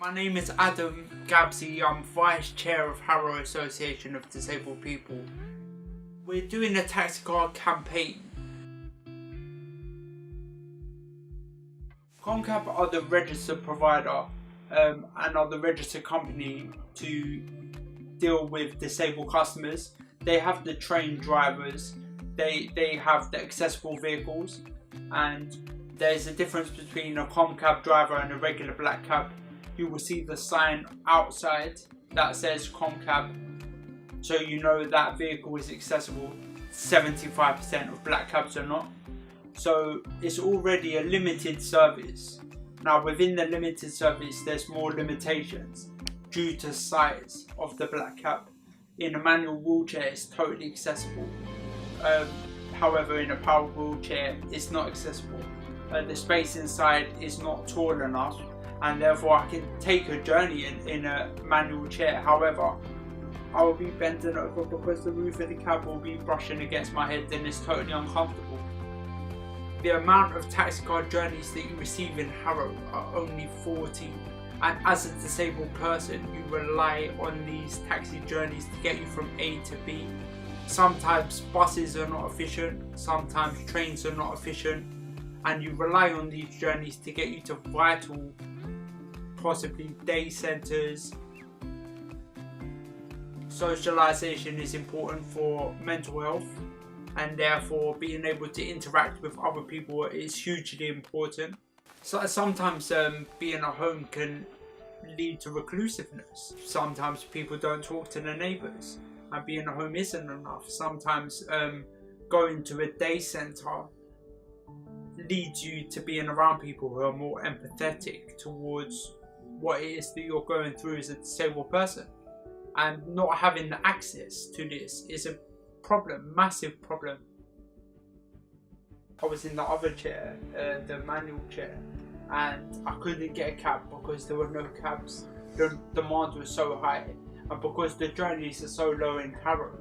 My name is Adam Gabsy. I'm Vice Chair of Harrow Association of Disabled People. We're doing a taxi card campaign. Comcab are the registered provider and are the registered company to deal with disabled customers. They have the trained drivers, they have the accessible vehicles, and there's a difference between a Comcab driver and a regular black cab. You will see the sign outside that says Comcab, so you know that vehicle is accessible. 75% of black cabs are not. So it's already a limited service. Now within the limited service there's more limitations due to size of the black cab. In a manual wheelchair it's totally accessible. However, in a power wheelchair it's not accessible. The space inside is not tall enough, and therefore I can take a journey in a manual chair. However, I will be bending over because the roof of the cab will be brushing against my head and it's totally uncomfortable. The amount of taxicard journeys that you receive in Harrow are only 40, and as a disabled person you rely on these taxi journeys to get you from A to B. Sometimes buses are not efficient, sometimes trains are not efficient, and you rely on these journeys to get you to vital, possibly day centres. Socialisation is important for mental health, and therefore being able to interact with other people is hugely important. So sometimes being at home can lead to reclusiveness. Sometimes people don't talk to their neighbours, and being at home isn't enough. Sometimes going to a day centre leads you to being around people who are more empathetic towards what it is that you're going through as a disabled person. And not having the access to this is a problem, massive problem. I was in the other chair, the manual chair, and I couldn't get a cab because there were no cabs. The demand was so high, and because the journeys are so low in Harrow,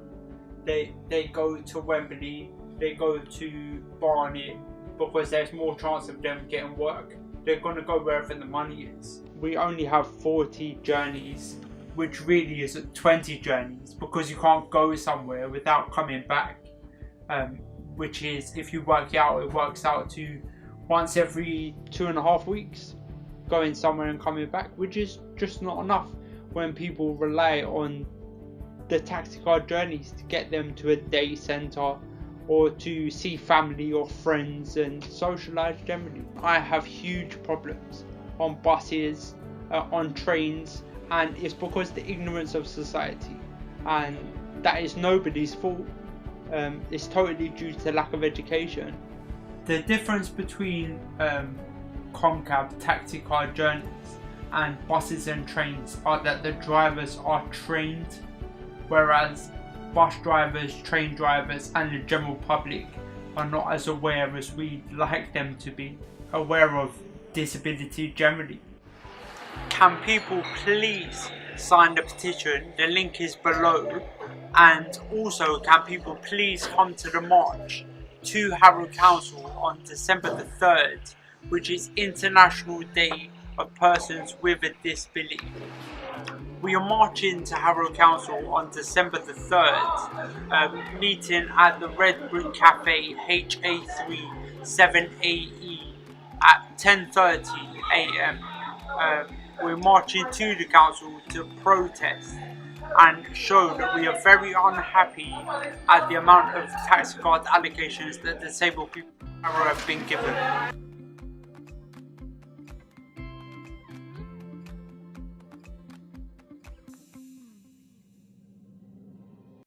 they go to Wembley, they go to Barnet, because there's more chance of them getting work. They're going to go wherever the money is. We only have 40 journeys, which really is 20 journeys, because you can't go somewhere without coming back, which is, if you work out, it works out to once every 2.5 weeks going somewhere and coming back, which is just not enough when people rely on the taxicard journeys to get them to a day centre or to see family or friends and socialise generally. I have huge problems on buses, on trains, and it's because the ignorance of society, and that is nobody's fault. It's totally due to lack of education. The difference between Comcab taxicard journeys and buses and trains are that the drivers are trained, whereas bus drivers, train drivers and the general public are not as aware as we'd like them to be, aware of disability generally. Can people please sign the petition? The link is below. And also, can people please come to the march to Harrow Council on December the 3rd, which is International Day of Persons with a Disability. We are marching to Harrow Council on December the 3rd, meeting at the Red Brick Cafe HA3 7AE at 10:30 AM. We're marching to the council to protest and show that we are very unhappy at the amount of tax card allocations that disabled people have been given.